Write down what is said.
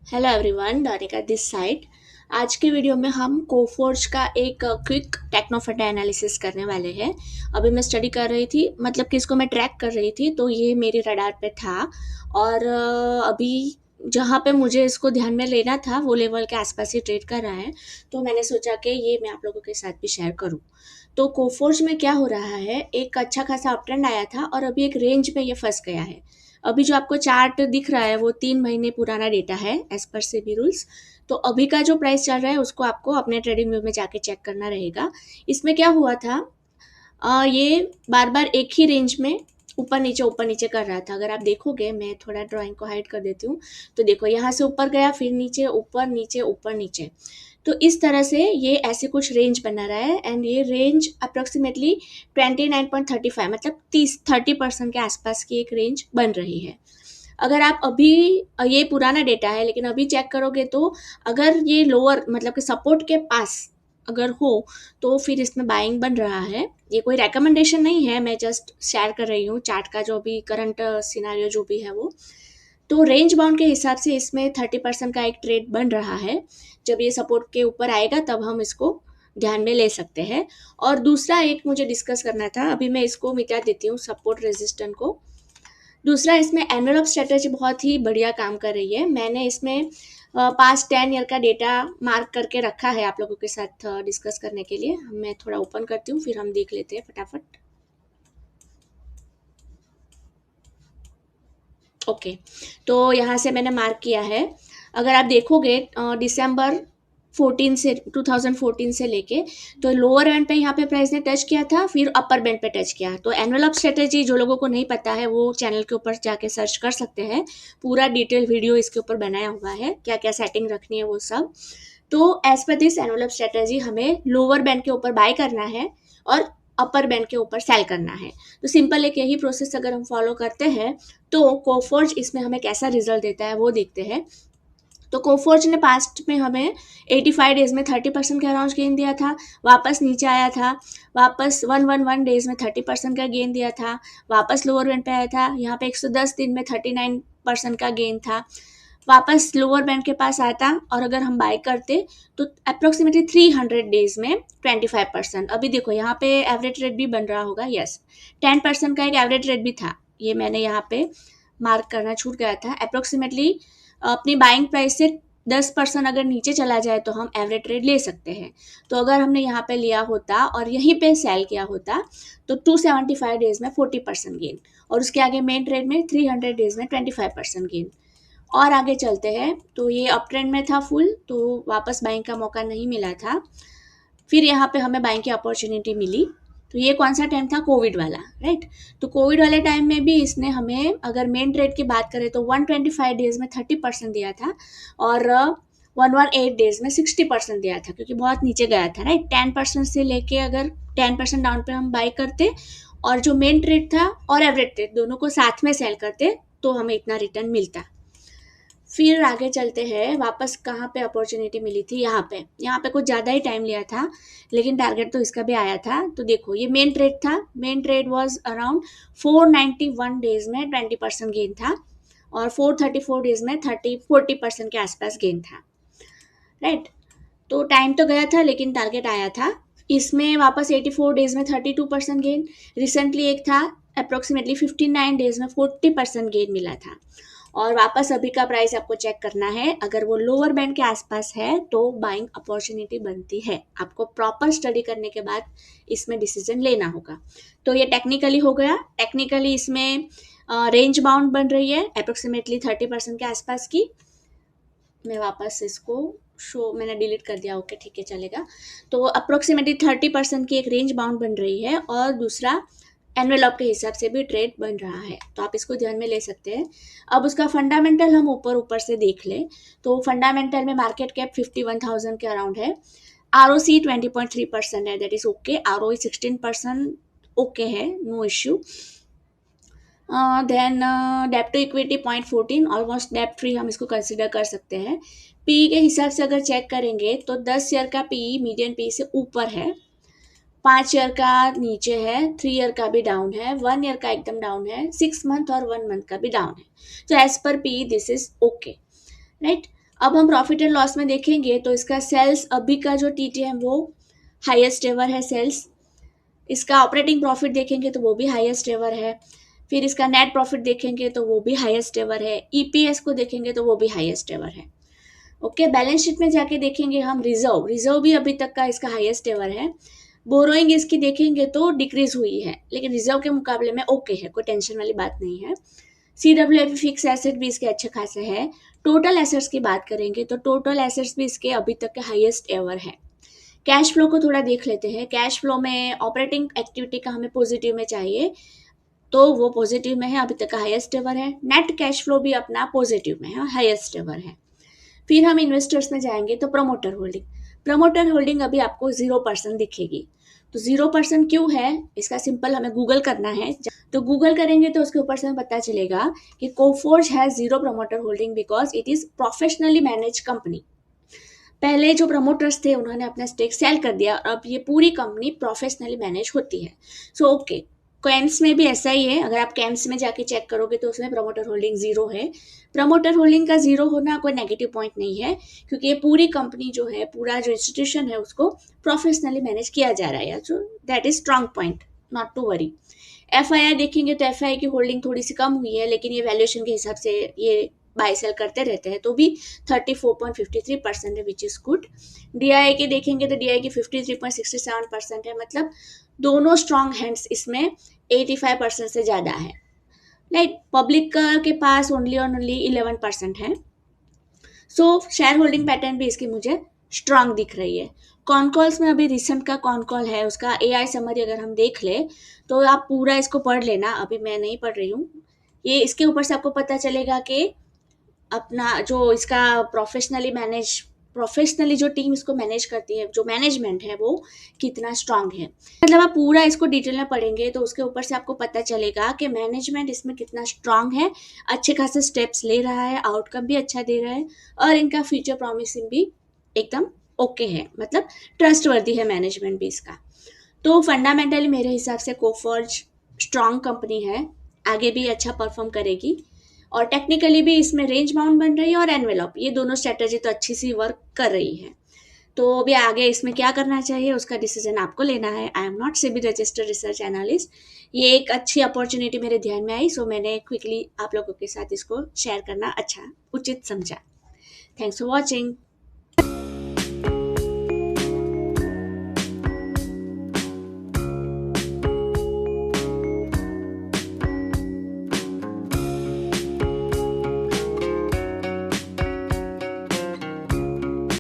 Hello everyone, Danika this side. आज के video में हम कोफोर्ज का एक क्विक टेक्नोफेटा एनालिसिस करने वाले हैं। अभी मैं स्टडी कर रही थी, मतलब कि इसको मैं ट्रैक कर रही थी, तो ये मेरे रडार पे था। और अभी जहाँ पे मुझे इसको ध्यान में लेना था वो लेवल के आसपास ही ट्रेड कर रहा है। तो मैंने सोचा कि ये मैं आप लोगों के साथ भी शेयर करूँ। तो कोफोर्ज में क्या हो रहा है, एक अच्छा खासा अप ट्रेंड आया था और अभी एक रेंज में ये फंस गया है। अभी जो आपको चार्ट दिख रहा है वो 3 महीने पुराना डेटा है एज पर सेबी रूल्स। तो अभी का जो प्राइस चल रहा है उसको आपको अपने ट्रेडिंग व्यू में जाके चेक करना रहेगा। इसमें क्या हुआ था, ये बार बार एक ही रेंज में ऊपर नीचे कर रहा था। अगर आप देखोगे, मैं थोड़ा ड्राइंग को हाइड कर देती हूँ, तो देखो यहाँ से ऊपर गया, फिर नीचे, ऊपर नीचे। तो इस तरह से ये ऐसे कुछ रेंज बना रहा है एंड ये रेंज अप्रोक्सीमेटली 29.35, मतलब 30% के आसपास की एक रेंज बन रही है। अगर आप अभी, ये पुराना डेटा है लेकिन अभी चेक करोगे तो अगर ये लोअर मतलब कि सपोर्ट के पास अगर हो तो फिर इसमें बाइंग बन रहा है। ये कोई रेकमेंडेशन नहीं है, मैं जस्ट शेयर कर रही हूँ चार्ट का जो भी करंट सिनारियो जो भी है वो। तो रेंज बाउंड के हिसाब से इसमें 30% का एक ट्रेड बन रहा है। जब ये सपोर्ट के ऊपर आएगा तब हम इसको ध्यान में ले सकते हैं। और दूसरा एक मुझे डिस्कस करना था, अभी मैं इसको मिटा देती हूँ सपोर्ट रेजिस्टेंट को। दूसरा, इसमें एनवेलप स्ट्रेटेजी बहुत ही बढ़िया काम कर रही है। मैंने इसमें पास्ट 10 ईयर का डेटा मार्क करके रखा है आप लोगों के साथ डिस्कस करने के लिए। मैं थोड़ा ओपन करती हूँ, फिर हम देख लेते हैं फटाफट। ओके, तो यहाँ से मैंने मार्क किया है। अगर आप देखोगे दिसंबर 14 से 2014 से लेके, तो लोअर बैंड पे यहाँ पे प्राइस ने टच किया था, फिर अपर बैंड पे टच किया। तो एनवेलप स्ट्रेटेजी जो लोगों को नहीं पता है वो चैनल के ऊपर जाके सर्च कर सकते हैं। पूरा डिटेल वीडियो इसके ऊपर बनाया हुआ है, क्या क्या सेटिंग रखनी है वो सब। तो as per this envelope strategy हमें लोअर बैंड के ऊपर बाय करना है और अपर बैंड के ऊपर सेल करना है। तो सिंपल एक यही प्रोसेस अगर हम फॉलो करते हैं तो कोफोर्ज इसमें हमें कैसा रिजल्ट देता है वो देखते हैं। तो कोफोर्ज ने पास्ट में हमें 85 डेज में 30% का अराउंड गेन दिया था, वापस नीचे आया था, वापस 111 डेज में 30% का गेन दिया था, वापस लोअर बैंड पे आया था, यहाँ पे 110 दिन में 39% का गेन था, वापस लोअर बैंड के पास आता और अगर हम बाय करते तो अप्रोक्सीमेटली 300 डेज में 25%। अभी देखो यहाँ पे एवरेज रेट भी बन रहा होगा, यस 10% का एक एवरेज रेट भी था, ये मैंने यहाँ पे मार्क करना छूट गया था। अप्रोक्सीमेटली अपनी बाइंग प्राइस से 10% अगर नीचे चला जाए तो हम एवरेज ट्रेड ले सकते हैं। तो अगर हमने यहाँ पे लिया होता और यहीं पे सेल किया होता तो 275 डेज में 40% गेन, और उसके आगे मेन ट्रेड में 300 डेज में 25% गेन। और आगे चलते हैं तो ये अप ट्रेंड में था फुल, तो वापस बाइंग का मौका नहीं मिला था। फिर यहाँ पे हमें बाइंग की अपॉर्चुनिटी मिली। तो ये कौन सा टाइम था, कोविड वाला, राइट। तो कोविड वाले टाइम में भी इसने हमें, अगर मेन ट्रेड की बात करें तो 125 डेज में 30% दिया था और 118 डेज में 60% दिया था, क्योंकि बहुत नीचे गया था, राइट। 10% से लेके अगर 10% डाउन पे हम बाई करते और जो मेन ट्रेड था और एवरेज ट्रेड दोनों को साथ में सेल करते तो हमें इतना रिटर्न मिलता। फिर आगे चलते हैं, वापस कहाँ पे अपॉर्चुनिटी मिली थी, यहाँ पे कुछ ज़्यादा ही टाइम लिया था लेकिन टारगेट तो इसका भी आया था। तो देखो ये मेन ट्रेड था, main trade was around 491 days में 20% गेन था और 434 डेज में 40% के आसपास गेन था, राइट। तो टाइम तो गया था लेकिन टारगेट आया था। इसमें वापस 84 डेज में 32% गेन, रिसेंटली एक था अप्रोक्सीमेटली 59 डेज में 40% गेन मिला था। और वापस अभी का प्राइस आपको चेक करना है, अगर वो लोअर बैंड के आसपास है तो बाइंग अपॉर्चुनिटी बनती है। आपको प्रॉपर स्टडी करने के बाद इसमें डिसीजन लेना होगा। तो ये टेक्निकली हो गया। टेक्निकली इसमें रेंज बाउंड बन रही है अप्रोक्सीमेटली 30% के आसपास की। मैं वापस इसको शो, मैंने डिलीट कर दिया, ओके ठीक है चलेगा। तो अप्रोक्सीमेटली 30% की एक रेंज बाउंड बन रही है और दूसरा एनवेलप के हिसाब से भी ट्रेड बन रहा है, तो आप इसको ध्यान में ले सकते हैं। अब उसका फंडामेंटल हम ऊपर ऊपर से देख लें तो फंडामेंटल में मार्केट कैप 51,000 के अराउंड है, आर ओ सी 20.3% है, that is okay. R O 16% okay है, नो इश्यू। देन डेप्ट टू इक्विटी 0.14, ऑलमोस्ट डेप्ट फ्री हम इसको कंसिडर कर सकते हैं। पी के हिसाब से अगर चेक करेंगे तो 10 ईयर का पी मीडियन पी से ऊपर है, 5 ईयर का नीचे है, 3 ईयर का भी डाउन है, 1 ईयर का एकदम डाउन है, 6 मंथ और 1 मंथ का भी डाउन है। तो as per P this is okay, right. अब हम प्रॉफिट एंड लॉस में देखेंगे तो इसका सेल्स अभी का जो TTM वो हाईएस्ट एवर है सेल्स। इसका ऑपरेटिंग प्रॉफिट देखेंगे तो वो भी हाईएस्ट एवर है। फिर इसका नेट प्रॉफिट देखेंगे तो वो भी हाईएस्ट एवर है। EPS को देखेंगे तो वो भी हाईएस्ट एवर है। ओके, बैलेंस शीट में जाके देखेंगे हम रिजर्व भी अभी तक का इसका हाईएस्ट एवर है। बोरोइंग इसकी देखेंगे तो डिक्रीज हुई है, लेकिन रिजर्व के मुकाबले में ओके है, कोई टेंशन वाली बात नहीं है। CWIP फिक्स एसेट भी इसके अच्छे खासे है। टोटल एसेट्स की बात करेंगे तो टोटल एसेट्स भी इसके अभी तक के हाईएस्ट एवर है। कैश फ्लो को थोड़ा देख लेते हैं। कैश फ्लो में ऑपरेटिंग एक्टिविटी का हमें पॉजिटिव में चाहिए, तो वो पॉजिटिव में है, अभी तक का हाईएस्ट एवर है। नेट कैश फ्लो भी अपना पॉजिटिव में है, हाईएस्ट एवर है। फिर हम इन्वेस्टर्स में जाएंगे तो प्रमोटर होल्डिंग अभी आपको 0% दिखेगी। तो 0% क्यों है, इसका सिंपल हमें गूगल करना है। तो गूगल करेंगे तो उसके ऊपर से हमें पता चलेगा कि Coforge has 0 promoter holding because it is professionally manage company. पहले जो प्रमोटर्स थे उन्होंने अपना स्टेक सेल कर दिया, अब ये पूरी कंपनी प्रोफेशनली मैनेज होती है। सो ओके, कैम्स में भी ऐसा ही है। अगर आप कैम्स में जाके चेक करोगे तो उसमें प्रमोटर होल्डिंग 0 है। प्रमोटर होल्डिंग का 0 होना कोई नेगेटिव पॉइंट नहीं है, क्योंकि ये पूरी कंपनी जो है, पूरा जो इंस्टीट्यूशन है उसको प्रोफेशनली मैनेज किया जा रहा है। So that is strong point, not to worry. FII देखेंगे तो FII की होल्डिंग थोड़ी सी कम हुई है, लेकिन ये वैल्यूएशन के हिसाब से ये बाय सेल करते रहते हैं, तो भी 34.53% है, विच इज गुड। DII के देखेंगे तो DII की 53.67% है, मतलब दोनों स्ट्रॉन्ग हैंड्स इसमें 85% से ज़्यादा है। लाइक पब्लिक के पास ओनली और ओनली 11% है। सो शेयर होल्डिंग पैटर्न भी इसकी मुझे स्ट्रांग दिख रही है। कॉन कॉल्स में अभी रिसेंट का कॉन कॉल है, उसका AI समरी अगर हम देख ले तो आप पूरा इसको पढ़ लेना, अभी मैं नहीं पढ़ रही हूँ। ये इसके ऊपर से आपको पता चलेगा कि अपना जो इसका प्रोफेशनली जो टीम इसको मैनेज करती है, जो मैनेजमेंट है वो कितना स्ट्रांग है। मतलब आप पूरा इसको डिटेल में पढ़ेंगे तो उसके ऊपर से आपको पता चलेगा कि मैनेजमेंट इसमें कितना स्ट्रांग है, अच्छे खासे स्टेप्स ले रहा है, आउटकम भी अच्छा दे रहा है, और इनका फ्यूचर प्रॉमिसिंग भी एकदम ओके है, मतलब ट्रस्टवर्दी है मैनेजमेंट भी इसका। तो फंडामेंटली मेरे हिसाब से कोफोर्ज स्ट्रांग कंपनी है, आगे भी अच्छा परफॉर्म करेगी। और टेक्निकली भी इसमें रेंज बाउंड बन रही है और एनवेलप, ये दोनों स्ट्रेटेजी तो अच्छी सी वर्क कर रही है। तो अभी आगे इसमें क्या करना चाहिए उसका डिसीजन आपको लेना है। I am not SEBI registered research analyst. ये एक अच्छी अपॉर्चुनिटी मेरे ध्यान में आई, सो मैंने क्विकली आप लोगों के साथ इसको शेयर करना अच्छा उचित समझा। Thanks for watching.